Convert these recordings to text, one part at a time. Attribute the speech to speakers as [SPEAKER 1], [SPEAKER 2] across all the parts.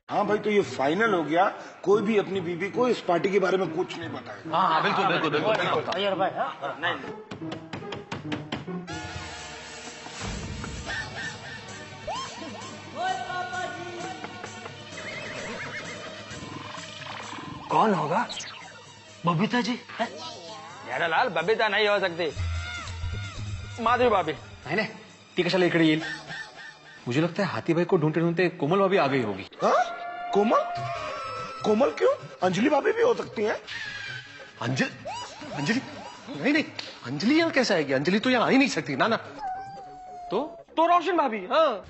[SPEAKER 1] हाँ भाई, तो ये फाइनल हो गया। कोई भी अपनी बीवी को इस पार्टी के बारे में कुछ नहीं बताएगा।
[SPEAKER 2] हाँ बिल्कुल बिल्कुल बिल्कुल
[SPEAKER 3] भाई नहीं।
[SPEAKER 4] कौन होगा?
[SPEAKER 3] बबीता जी।
[SPEAKER 2] लाल बबीता नहीं हो सकती, माधवी भाभी।
[SPEAKER 4] नहीं ती कशाला इकडे येईल? मुझे लगता है हाथी भाई को ढूंढते ढूंढते कोमल भाभी आ गई होगी।
[SPEAKER 1] हाँ? कोमल? कोमल क्यों? अंजलि भाभी भी हो सकती हैं।
[SPEAKER 4] अंजलि? नहीं, अंजलि यहाँ कैसे आएगी? अंजलि तो यहाँ आ ही नहीं सकती। ना तो रोशन भाभी। हाँ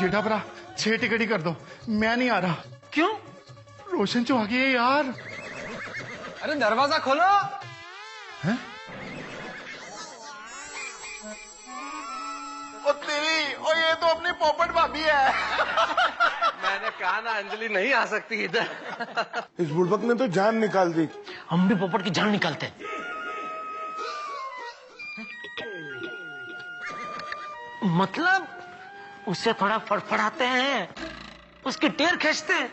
[SPEAKER 5] जेठा भरा 6 टिकट ही कर दो, मैं नहीं आ रहा।
[SPEAKER 4] क्यों?
[SPEAKER 5] रोशन जो आ गई है यार।
[SPEAKER 4] अरे दरवाजा खोलो।
[SPEAKER 5] हैं? ओ तेरी, ओ ये तो अपनी पोपट भाभी है।
[SPEAKER 4] मैंने कहा ना अंजलि नहीं आ सकती इधर।
[SPEAKER 1] इस बुड़बक ने तो जान निकाल दी।
[SPEAKER 3] हम भी पोपट की जान निकालते हैं। मतलब उससे थोड़ा फड़फड़ाते हैं, उसकी टेर खींचते हैं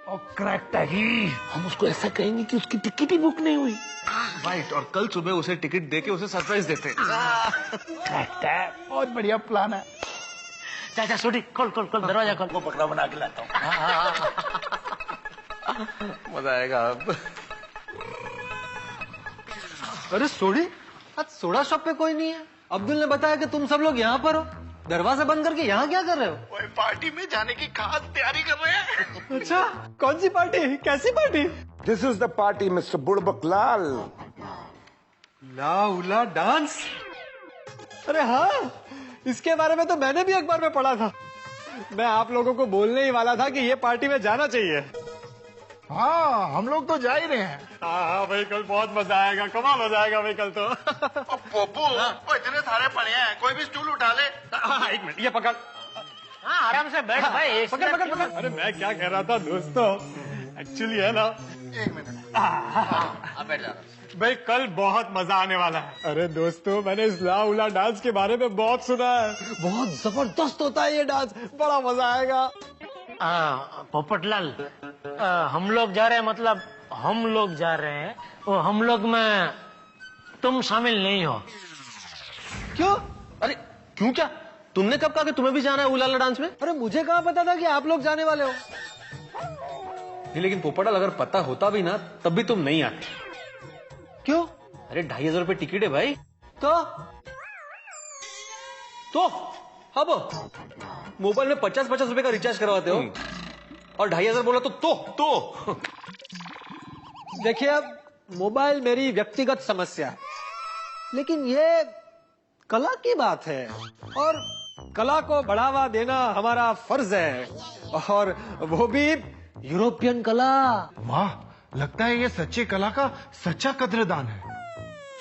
[SPEAKER 3] और क्रैक ही हम उसको ऐसा कहेंगे कि उसकी टिकट ही बुक नहीं हुई।
[SPEAKER 4] राइट, और कल सुबह उसे टिकट देके उसे सरप्राइज देते।
[SPEAKER 5] बहुत बढ़िया प्लान है।
[SPEAKER 3] चाचा सोडी खोल दरवाजा खोल, वो पकड़ा बना के लाता हूँ।
[SPEAKER 4] मजा आएगा अब। अरे सोडी, आज सोडा शॉप पे कोई नहीं है। अब्दुल ने बताया कि तुम सब लोग यहाँ पर हो। दरवाजा बंद करके यहाँ क्या कर रहे हो?
[SPEAKER 5] ओए पार्टी में जाने की खास तैयारी कर रहे हैं।
[SPEAKER 4] अच्छा, कौन सी पार्टी? कैसी party?
[SPEAKER 1] This is the party mister बुड़बक लाल।
[SPEAKER 4] ला उला डांस? अरे हाँ, इसके बारे में तो मैंने भी अखबार में पढ़ा था। मैं आप लोगों को बोलने ही वाला था कि ये पार्टी में जाना चाहिए।
[SPEAKER 5] हाँ, हम लोग तो जा ही रहे हैं।
[SPEAKER 4] हाँ भाई, कल बहुत मजा आएगा, कमाल हो जाएगा भाई कल तो।
[SPEAKER 5] पोपू, इतने सारे पड़े हैं, कोई भी स्टूल उठा ले।
[SPEAKER 4] एक मिनट, ये पकड़।
[SPEAKER 3] हाँ आराम से बैठ भाई।
[SPEAKER 4] पकड़। अरे मैं क्या कह रहा था दोस्तों, एक्चुअली है ना,
[SPEAKER 5] 1 मिनट।
[SPEAKER 2] बैठ जा।
[SPEAKER 4] भाई कल बहुत मजा आने वाला है। अरे दोस्तों, मैंने इस ला उला डांस के बारे में बहुत सुना है। बहुत जबरदस्त होता है ये डांस, बड़ा मजा आएगा।
[SPEAKER 3] पोपटलाल, हम लोग जा रहे हैं, मतलब हम लोग जा रहे हैं, वो हम लोग में तुम शामिल नहीं हो।
[SPEAKER 4] क्यों? अरे क्यों क्या? तुमने कब कहा कि तुम्हें भी जाना है उलाला डांस में? अरे मुझे कहाँ पता था कि आप लोग जाने वाले हो। नहीं, लेकिन पोपटलाल, अगर पता होता भी ना तब भी तुम नहीं आते। क्यों? अरे 2500 रुपए टिकट है भाई। तो अब मोबाइल में 50-50 रुपए का रिचार्ज करवाते हो और 2500 बोला तो देखिए, अब मोबाइल मेरी व्यक्तिगत समस्या है, लेकिन ये कला की बात है और कला को बढ़ावा देना हमारा फर्ज है, और वो भी यूरोपियन कला।
[SPEAKER 5] वाह, लगता है ये सच्ची कला का सच्चा कद्रदान है।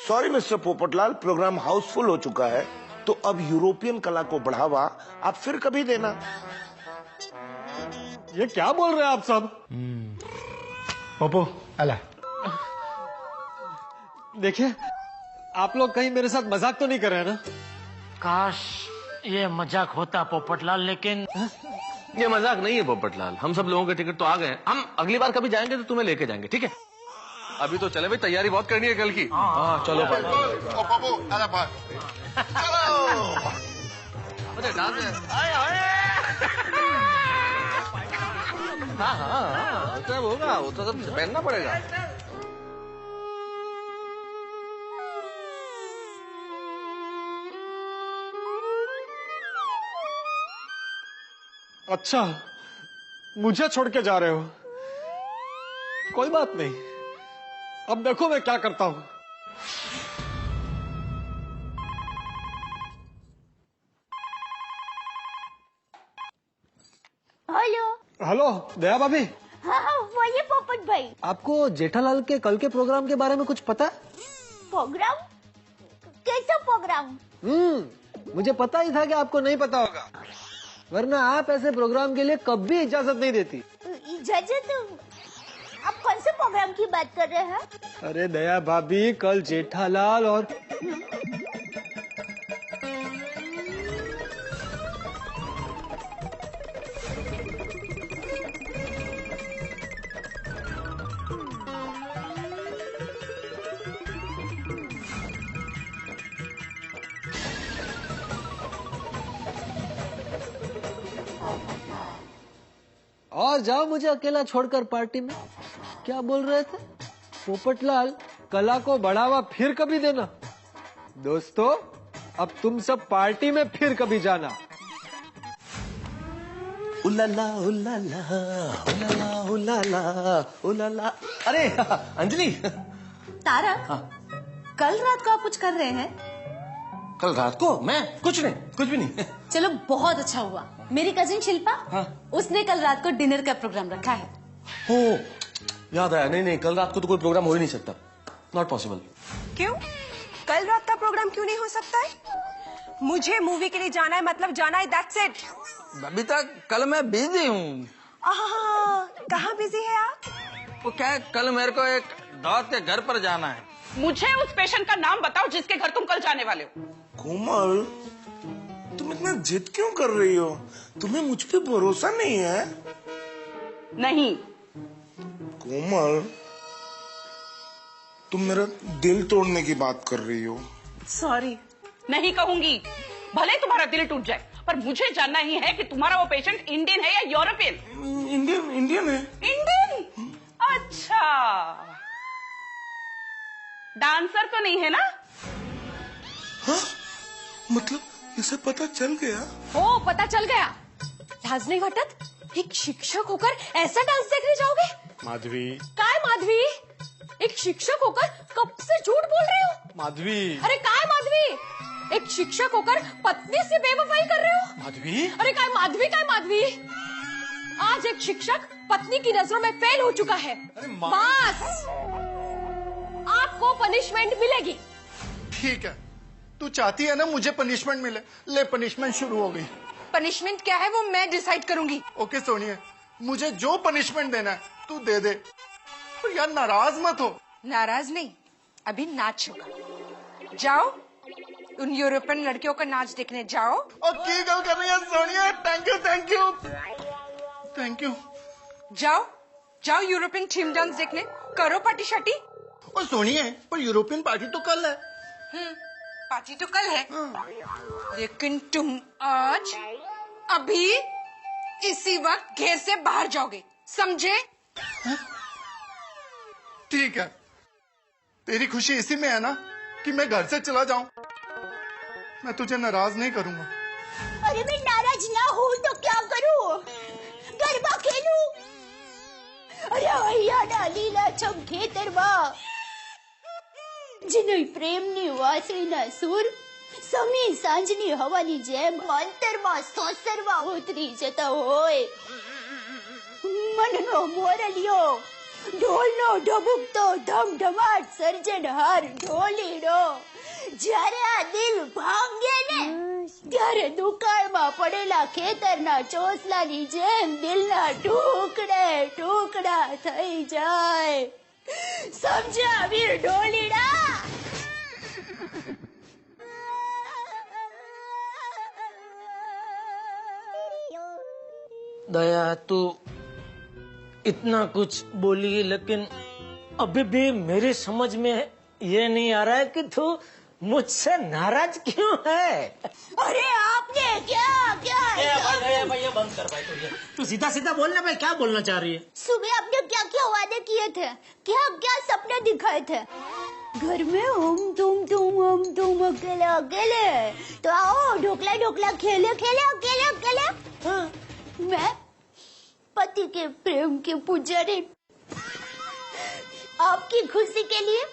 [SPEAKER 1] Sorry mister Popatlal, programme housefull हो चुका है, तो अब यूरोपियन कला को बढ़ावा आप फिर कभी देना।
[SPEAKER 4] ये क्या बोल रहे हैं आप सब?
[SPEAKER 5] पोपो अला,
[SPEAKER 4] देखिए, आप लोग कहीं मेरे साथ मजाक तो नहीं कर रहे हैं ना?
[SPEAKER 3] काश ये मजाक होता पोपटलाल, लेकिन
[SPEAKER 6] ये मजाक नहीं है पोपटलाल। हम सब लोगों के टिकट तो आ गए हैं। हम अगली बार कभी जाएंगे तो तुम्हें लेके जाएंगे, ठीक है? अभी तो चले भाई, तैयारी बहुत करनी है कल की। हाँ चलो भाई।
[SPEAKER 5] पोपो अला भाग, चलो।
[SPEAKER 6] अरे डांस है। हाँ, सब होगा, वो तो सब पहनना पड़ेगा।
[SPEAKER 4] अच्छा, मुझे छोड़ के जा रहे हो? कोई बात नहीं, अब देखो मैं क्या करता हूं। हेलो दया भाभी।
[SPEAKER 7] हाँ, वही पोपट भाई।
[SPEAKER 4] आपको जेठालाल के कल के प्रोग्राम के बारे में कुछ पता है?
[SPEAKER 7] प्रोग्राम? कैसा प्रोग्राम?
[SPEAKER 4] मुझे पता ही था कि आपको नहीं पता होगा, वरना आप ऐसे प्रोग्राम के लिए कभी इजाजत नहीं देती।
[SPEAKER 7] इजाजत? आप कौन से प्रोग्राम की बात कर रहे हैं?
[SPEAKER 4] अरे दया भाभी, कल जेठालाल और बाहर जाओ मुझे अकेला छोड़कर पार्टी में। क्या बोल रहे थे? पोपटलाल, कला को बढ़ावा फिर कभी देना। दोस्तों, अब तुम सब पार्टी में फिर कभी जाना।
[SPEAKER 6] उलाला उलाला उलाला उलाला उलाला। अरे अंजलि,
[SPEAKER 8] तारक, कल रात को आप कुछ कर रहे हैं?
[SPEAKER 6] कल रात को मैं कुछ भी नहीं।
[SPEAKER 8] चलो बहुत अच्छा हुआ। मेरी कजिन शिल्पा, उसने कल रात को डिनर का प्रोग्राम रखा है।
[SPEAKER 6] हो, याद आया। नहीं, कल रात को तो कोई प्रोग्राम हो ही नहीं सकता। Not possible.
[SPEAKER 9] क्यों? कल रात का प्रोग्राम क्यों नहीं हो सकता है? मुझे मूवी के लिए जाना है, मतलब जाना है, दैट्स इट।
[SPEAKER 2] बबीता, कल मैं बिजी हूँ।
[SPEAKER 9] कहाँ बिजी है आप?
[SPEAKER 2] वो क्या है, कल मेरे को एक दोस्त के घर पर जाना है।
[SPEAKER 10] मुझे उस पेशेंट का नाम बताओ जिसके घर तुम कल जाने वाले हो।
[SPEAKER 1] कोमल, तुम इतना जिद क्यों कर रही हो? तुम्हें मुझ पे भरोसा नहीं है?
[SPEAKER 10] नहीं।
[SPEAKER 1] कोमल, तुम मेरा दिल तोड़ने की बात कर रही हो।
[SPEAKER 10] सॉरी। नहीं कहूंगी, भले ही तुम्हारा दिल टूट जाए, पर मुझे जानना ही है कि तुम्हारा वो पेशेंट इंडियन है या यूरोपियन।
[SPEAKER 1] इंडियन है।
[SPEAKER 10] इंडियन? अच्छा, डांसर तो नहीं है ना?
[SPEAKER 1] हाँ? मतलब इसे पता चल गया?
[SPEAKER 8] ओ, पता चल गया। लाज नहीं घटत? एक शिक्षक होकर ऐसा डांस देखने जाओगे?
[SPEAKER 5] माधवी,
[SPEAKER 8] काय माधवी? एक शिक्षक होकर कब से झूठ बोल रहे हो?
[SPEAKER 5] माधवी,
[SPEAKER 8] अरे काय माधवी? एक शिक्षक होकर पत्नी से बेवफाई कर रहे हो?
[SPEAKER 5] माधवी,
[SPEAKER 8] अरे काय माधवी? आज एक शिक्षक पत्नी की नजरों में फेल हो चुका है। बस, आपको पनिशमेंट मिलेगी।
[SPEAKER 5] ठीक है, तू चाहती है ना मुझे पनिशमेंट मिले? ले, पनिशमेंट शुरू हो गई।
[SPEAKER 9] पनिशमेंट क्या है वो मैं डिसाइड करूंगी।
[SPEAKER 5] ओके सोनिया, मुझे जो पनिशमेंट देना है तू दे दे, पर यार नाराज मत हो।
[SPEAKER 9] नाराज नहीं, अभी नाच होगा। जाओ, उन यूरोपियन लड़कियों का नाच देखने जाओ।
[SPEAKER 5] और की गल कर रही है सोनिया? Thank you.
[SPEAKER 9] जाओ यूरोपियन थीम डांस देखने, करो पार्टी शाटी।
[SPEAKER 5] और सोनिया, पर यूरोपियन पार्टी तो कल है।
[SPEAKER 9] पार्टी तो कल है, लेकिन तुम आज अभी इसी वक्त घर से बाहर जाओगे, समझे?
[SPEAKER 5] ठीक है, तेरी खुशी इसी में है ना कि मैं घर से चला जाऊं? मैं तुझे नाराज नहीं करूंगा।
[SPEAKER 7] अरे मैं नाराज ना हूँ तो क्या करूँ? गरबा खेलूं? अरे भैया डाली ना चमके तेरबा जिन्हें प्रेमनी वासळीના સૂર સમી સાંજની હવાની જેમ અંતરમાં સોસરવા ઉતરી જતા હોય. મનનો મોરલિયો ઢોલનો ઢબુકતો ધમધમાટ સર્જનહાર ઢોલીનો જ્યારે આ દિલ ભાંગે ને ત્યારે દુકાળમાં પડેલા ખેતરના ચોસલાની જેમ દિલના ટુકડે ટુકડા થઈ જાય. समझा वीर ढोलीड़ा?
[SPEAKER 3] दया, तू इतना कुछ बोली, लेकिन अभी भी मेरी समझ में ये नहीं आ रहा है कि तू मुझसे नाराज क्यों है?
[SPEAKER 7] अरे आपने क्या क्या
[SPEAKER 3] भैया बंद कर भाई। तू सीधा सीधा बोलना भाई, क्या बोलना चाह रही है?
[SPEAKER 7] सुबह आपने क्या क्या वादे किए थे, क्या क्या सपने दिखाए थे? घर में हम तुम अकेले अकेले, तो आओ ढोकला ढोकला खेले खेले अकेले अकेले। हाँ, मैं पति के प्रेम के पुजारी आपकी खुशी के लिए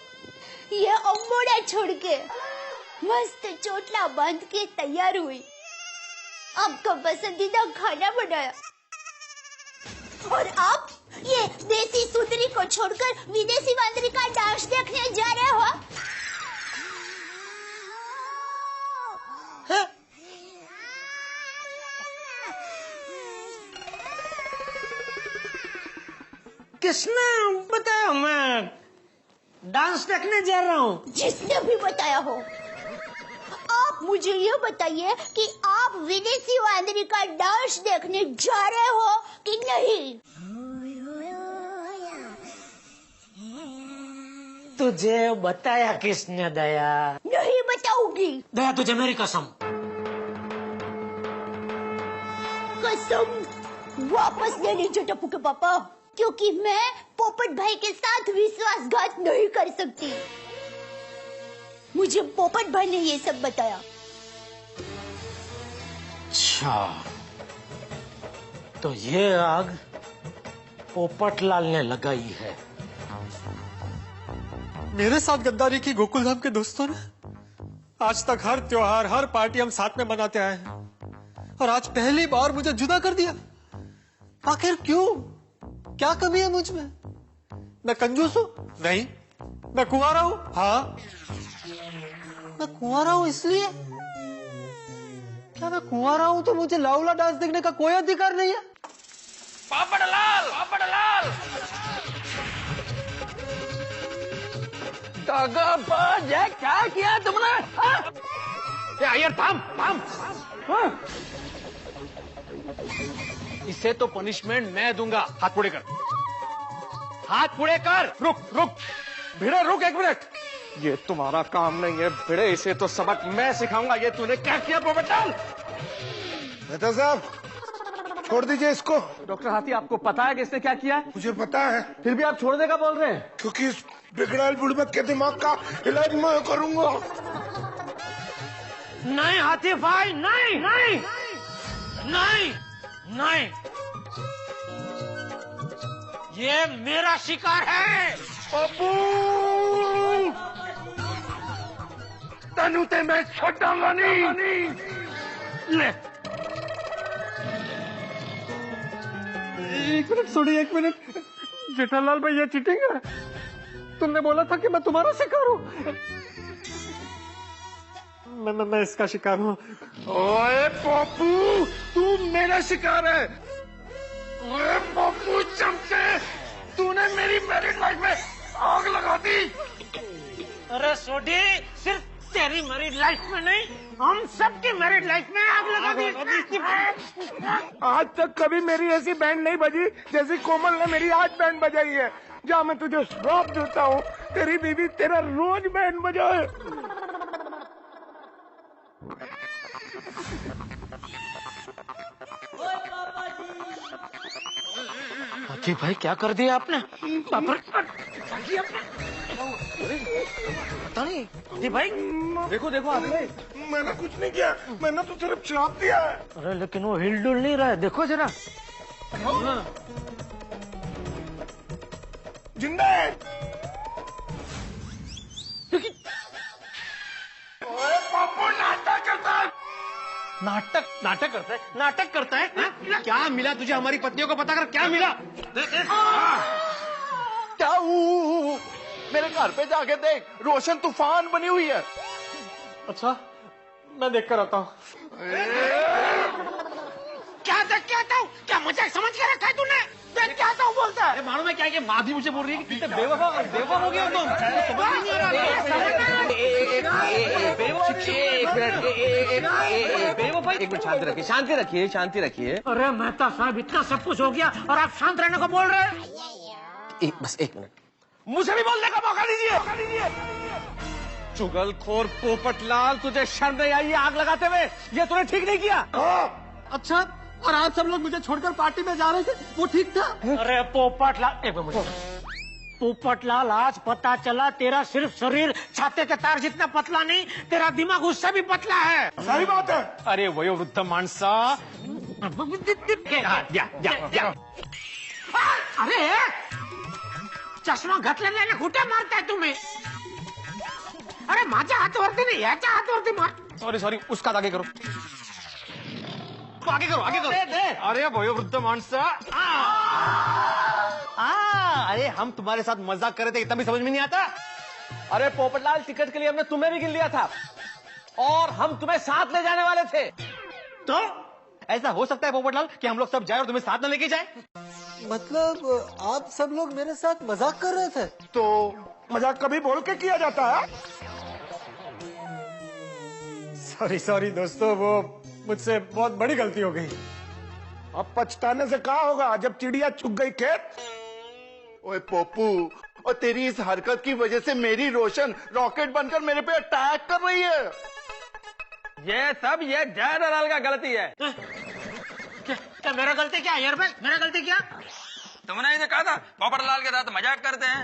[SPEAKER 7] ये अंबोड़ा छोड़ के मस्त चोटला बांध के तैयार हुई, आपका पसंदीदा खाना बनाया, और आप ये देसी सुंदरी को छोड़कर विदेशी वांदरी का डांस देखने जा रहे हो?
[SPEAKER 3] है? किसने बताया मैं डांस देखने जा रहा हूँ?
[SPEAKER 7] जिसने भी बताया हो, आप मुझे ये बताइए कि आप विदेशी वांदरी का डांस देखने जा रहे हो कि नहीं?
[SPEAKER 3] तुझे बताया किसने दया?
[SPEAKER 7] नहीं बताऊंगी।
[SPEAKER 3] दया, तुझे मेरी कसम।
[SPEAKER 7] कसम वापस ले लीजिए टप्पू के पापा, क्योंकि मैं पोपट भाई के साथ विश्वासघात नहीं कर सकती। मुझे पोपट भाई ने ये सब बताया।
[SPEAKER 3] अच्छा, तो ये आग पोपटलाल ने लगाई है।
[SPEAKER 4] मेरे साथ गद्दारी की गोकुलधाम के दोस्तों ने आज तक हर त्योहार, हर पार्टी हम साथ में मनाते आए हैं, और आज पहली बार मुझे जुदा कर दिया। आखिर क्यों? क्या कमी है मुझ में? मैं कंजूस हूं? नहीं। मैं कुंवारा हूं? हाँ। मैं कुंवारा हूं इसलिए? क्या मैं कुंवारा हूं तो मुझे लाउला डांस देखने का कोई अधिकार नहीं है?
[SPEAKER 2] पापड़लाल, पापड़लाल, दगाबाज है, क्या किया तुमने?
[SPEAKER 6] यार थाम थाम। इसे तो पनिशमेंट मैं दूंगा। हाथ पुड़े कर, हाथ पुड़े कर। रुक रुक भिड़े, रुक एक मिनट। ये तुम्हारा काम नहीं है भिड़े, इसे तो सबक मैं सिखाऊंगा। ये तूने क्या किया पोपटलाल?
[SPEAKER 1] मेहता साहब, छोड़ दीजिए इसको।
[SPEAKER 6] डॉक्टर हाथी, आपको पता है कि इसने क्या किया है?
[SPEAKER 1] मुझे पता है।
[SPEAKER 6] फिर भी आप छोड़ने का बोल रहे हैं?
[SPEAKER 1] क्योंकि इस बिगड़ैल बुड़बक के दिमाग का इलाज मैं करूंगा।
[SPEAKER 3] नहीं हाथी भाई, नहीं नहीं नहीं नहीं, ये मेरा शिकार है।
[SPEAKER 1] अबू तनु ते मैं छोड़ूंगा नहीं।
[SPEAKER 3] ले,
[SPEAKER 4] एक मिनट सुनिए, एक मिनट। जेठालाल भाई, ये चीटिंग है। तुमने बोला था कि मैं तुम्हारा शिकार हूँ। मैं इसका शिकार हूँ।
[SPEAKER 1] ओए पप्पू, तू मेरा शिकार है। ओए पप्पू चमचे, तूने मेरी मैरिड लाइफ में आग लगा दी।
[SPEAKER 3] अरे सोडी, सिर्फ तेरी मैरिड लाइफ में नहीं, हम सबकी मैरिड लाइफ में आग लगा दी।
[SPEAKER 1] आज तक कभी मेरी ऐसी बैंड नहीं बजी जैसी कोमल ने मेरी आज बैंड बजाई है। जा, मैं तुझे श्राप देता हूँ, तेरी बीवी तेरा रोज बैंड बजाए।
[SPEAKER 3] हाथी भाई, क्या कर दिया आपने? पता नहीं। हाथी भाई,
[SPEAKER 6] देखो देखो हाथी भाई,
[SPEAKER 1] मैंने कुछ नहीं किया, मैंने तो सिर्फ श्राप दिया है।
[SPEAKER 3] अरे लेकिन वो हिलडुल नहीं रहा है, देखो जरा।
[SPEAKER 1] जिंदा है। ओए पप्पू, नाटक करता है।
[SPEAKER 6] नाटक नाटक करता है, नाटक करता है। क्या मिला तुझे? हमारी पत्नियों को पता कर, क्या मिला?
[SPEAKER 5] क्या मेरे घर पे जाके देख, रोशन तूफान बनी हुई है।
[SPEAKER 4] अच्छा, मैं देख कर आता हूँ।
[SPEAKER 3] क्या देख के आता हूँ? क्या मजाक समझ के रखा है तूने? देख के आता हूँ बोलता है।
[SPEAKER 6] मालूम है क्या कि माँ भी मुझे बोल रही है कि कितने बेवफा बेवफा हो गया तुम। समझ नहीं आ रहा। एक मिनट शांति रखिए, शांति रखिए, शांति रखिए।
[SPEAKER 3] अरे मेहता साहब, इतना सब कुछ हो गया और आप शांत रहने को बोल रहे हैं?
[SPEAKER 6] बस एक मिनट, मुझे भी बोलने का मौका दीजिए। चुगलखोर पोपटलाल, तुझे शर्म नहीं आई आग लगाते हुए? ये तूने ठीक नहीं किया।
[SPEAKER 4] अच्छा, और आज सब लोग मुझे छोड़कर पार्टी में जा रहे थे, वो ठीक था?
[SPEAKER 3] अरे पोपटलाल, एक मिनट। पोपटलाल, आज पता चला तेरा सिर्फ शरीर छाते के तार जितना पतला नहीं, तेरा दिमाग उससे भी पतला है।
[SPEAKER 1] सही बात है।
[SPEAKER 6] अरे वयोवृद्ध माणसा,
[SPEAKER 3] अरे चष्मा घातलेल्याने कुठे मारताय तुम्ही? अरे माझ्या हातावरती नाही, याच्या हातावरती मार।
[SPEAKER 6] सॉरी, उसका आगे करो, आगे करो, आगे करो। अरे वयोवृद्ध माणसा, अरे हम तुम्हारे साथ मजाक कर रहे थे, इतना भी समझ में नहीं आता? अरे पोपटलाल, टिकट के लिए हमने तुम्हें भी गिन लिया था और हम तुम्हें साथ ले जाने वाले थे।
[SPEAKER 3] तो
[SPEAKER 6] ऐसा हो सकता है पोपटलाल कि हम लोग सब जाए और तुम्हें साथ न लेके जाए?
[SPEAKER 4] मतलब आप सब लोग मेरे साथ मजाक कर रहे थे?
[SPEAKER 1] तो मजाक कभी बोल के किया जाता है?
[SPEAKER 4] सॉरी दोस्तों, वो मुझसे बहुत बड़ी गलती हो गई।
[SPEAKER 1] अब पछताने से क्या होगा जब चिड़िया चुग गई खेत।
[SPEAKER 5] ओए पप्पू, और तेरी इस हरकत की वजह से मेरी रोशन रॉकेट बनकर मेरे पे अटैक कर रही है।
[SPEAKER 2] ये सब ये जेठालाल का गलती है।
[SPEAKER 3] क्या मेरा गलती क्या यार भाई, मेरा गलती क्या?
[SPEAKER 2] तुमने इसे कहा था पोपटलाल के साथ मजाक करते हैं।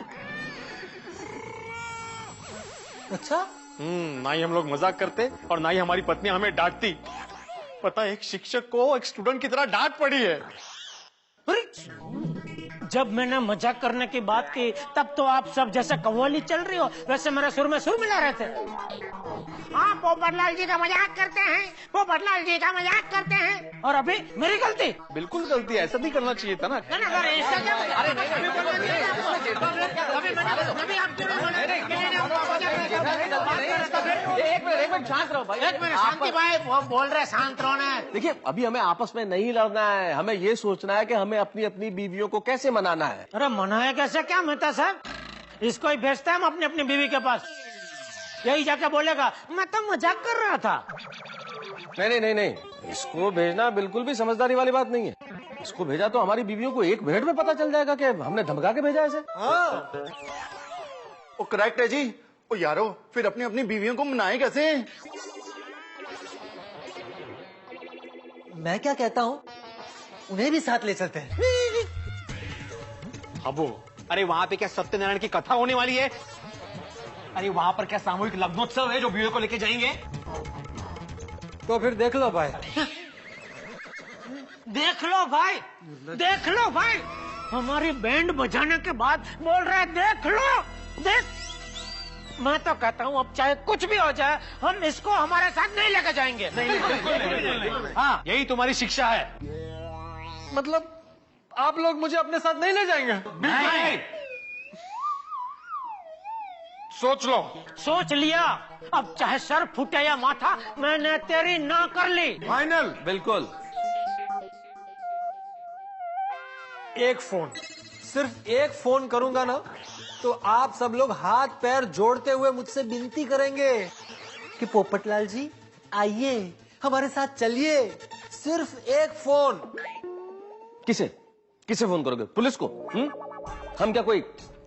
[SPEAKER 4] अच्छा,
[SPEAKER 6] ना ही हम लोग मजाक करते और ना ही हमारी पत्नी हमें डांटती। पता है, एक शिक्षक को एक स्टूडेंट की तरह डांट पड़ी है।
[SPEAKER 3] जब मैंने मजाक करने की बात की तब तो आप सब जैसे कव्वाली चल रही हो वैसे मेरे सुर में सुर मिला रहे थे। हाँ, पोपटलाल जी का मजाक करते हैं, पोपटलाल जी का मजाक करते हैं, और अभी मेरी गलती?
[SPEAKER 6] बिल्कुल गलती है, ऐसा नहीं करना चाहिए था ना।
[SPEAKER 11] एक मिनट शांत रहो भाई,
[SPEAKER 3] एक मिनट शांति भाई, वो बोल रहे शांत रहो ना।
[SPEAKER 11] देखिए अभी हमें आपस में नहीं लड़ना है, हमें ये सोचना है कि हमें अपनी अपनी बीवियों को कैसे मनाना है।
[SPEAKER 3] अरे मनाया कैसे क्या मेहता साहब, इसको ही भेजता है हम अपनी अपनी बीवी के पास, यही जाके बोलेगा मैं तो मजाक कर रहा था।
[SPEAKER 11] नहीं, इसको भेजना बिल्कुल भी समझदारी वाली बात नहीं है। इसको भेजा तो हमारी बीवियों को 1 मिनट में पता चल जाएगा कि हमने धमका के भेजा इसे।
[SPEAKER 5] हाँ, वो करेक्ट है जी। ओ यारो, फिर अपनी अपनी बीवियों को मनाए कैसे?
[SPEAKER 4] मैं क्या कहता हूँ, उन्हें भी साथ ले चलते हैं।
[SPEAKER 6] अबो, अरे वहाँ पे क्या सत्यनारायण की कथा होने वाली है? अरे वहाँ पर क्या सामूहिक लग्नोत्सव है जो बीवियों को लेके जाएंगे?
[SPEAKER 4] तो फिर देख लो भाई।
[SPEAKER 3] देख लो भाई, देख लो भाई, हमारी बैंड बजाने के बाद बोल रहे हैं देख लो, देख। मैं तो कहता हूँ अब चाहे कुछ भी हो जाए हम इसको हमारे साथ नहीं लेकर जाएंगे।
[SPEAKER 6] नहीं। हाँ, यही तुम्हारी शिक्षा है।
[SPEAKER 4] मतलब आप लोग मुझे अपने साथ नहीं ले जाएंगे?
[SPEAKER 6] नहीं। सोच लो।
[SPEAKER 3] सोच लिया, अब चाहे सर फूटे या माथा, मैंने तेरी ना कर ली।
[SPEAKER 6] फाइनल।
[SPEAKER 11] बिल्कुल।
[SPEAKER 4] एक फोन, सिर्फ एक फोन करूंगा ना तो आप सब लोग हाथ पैर जोड़ते हुए मुझसे विनती करेंगे कि पोपटलाल जी आइए, हमारे साथ चलिए। सिर्फ एक फोन।
[SPEAKER 11] किसे फोन करोगे? पुलिस को? हम क्या कोई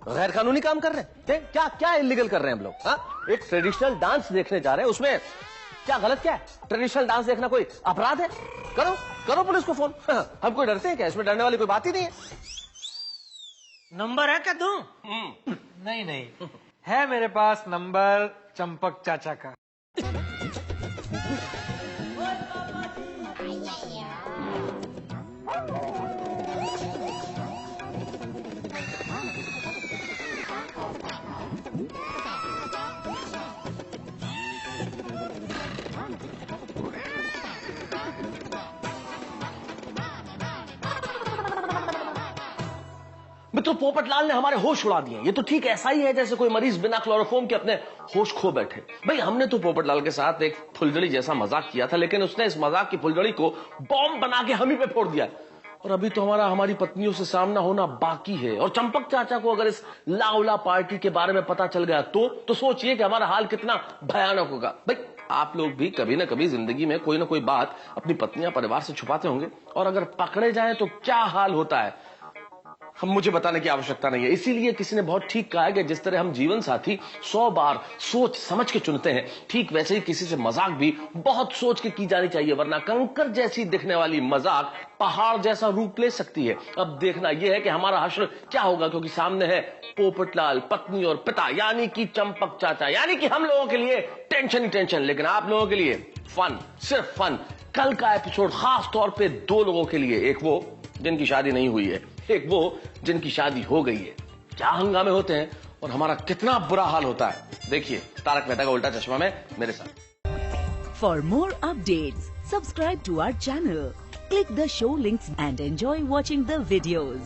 [SPEAKER 11] गैर कानूनी काम कर रहे हैं? क्या क्या इलीगल कर रहे हैं हम लोग? हाँ, एक ट्रेडिशनल डांस देखने जा रहे हैं, उसमें क्या गलत क्या है? ट्रेडिशनल डांस देखना कोई अपराध है? करो पुलिस को फोन। हम कोई डरते हैं क्या? इसमें डरने वाली कोई बात ही नहीं है।
[SPEAKER 3] नंबर है क्या तू?
[SPEAKER 4] नहीं, है मेरे पास नंबर चंपक चाचा का।
[SPEAKER 11] मित्रों, पोपटलाल ने हमारे होश उड़ा दिए। ये तो ठीक ऐसा ही है जैसे कोई मरीज बिना क्लोरोफॉर्म के अपने होश खो बैठे। भाई, हमने तो पोपटलाल के साथ एक फुलझड़ी जैसा मजाक किया था, लेकिन उसने इस मजाक की फुलझड़ी को बॉम्ब बना के हम ही पे फोड़ दिया। और अभी तो हमारी पत्नियों से सामना होना बाकी है। और चंपक चाचा को अगर इस लाउला पार्टी के बारे में पता चल गया तो सोचिए कि हमारा हाल कितना भयानक होगा। भाई, आप लोग भी कभी ना कभी जिंदगी में कोई ना कोई बात अपनी पत्नियां परिवार से छुपाते होंगे, और अगर पकड़े जाएं तो क्या हाल होता है हम मुझे बताने की आवश्यकता नहीं है। इसीलिए किसी ने बहुत ठीक कहा है कि जिस तरह हम जीवन साथी 100 बार सोच समझ के चुनते हैं, ठीक वैसे ही किसी से मजाक भी बहुत सोच के की जानी चाहिए, वरना कंकर जैसी दिखने वाली मजाक पहाड़ जैसा रूप ले सकती है। अब देखना यह है कि हमारा हश्र क्या होगा, क्योंकि सामने है पोपटलाल, पत्नी और पिता, यानी कि चंपक चाचा। यानी कि हम लोगों के लिए टेंशन ही टेंशन, लेकिन आप लोगों के लिए फन, सिर्फ फन। कल का एपिसोड खास तौर पे 2 लोगों के लिए, एक वो जिनकी शादी नहीं हुई है, एक वो जिनकी शादी हो गई है। क्या हंगामे होते हैं और हमारा कितना बुरा हाल होता है, देखिए तारक मेहता का उल्टा चश्मा में मेरे साथ।
[SPEAKER 12] For more updates subscribe to our channel, click the show links and enjoy watching the videos.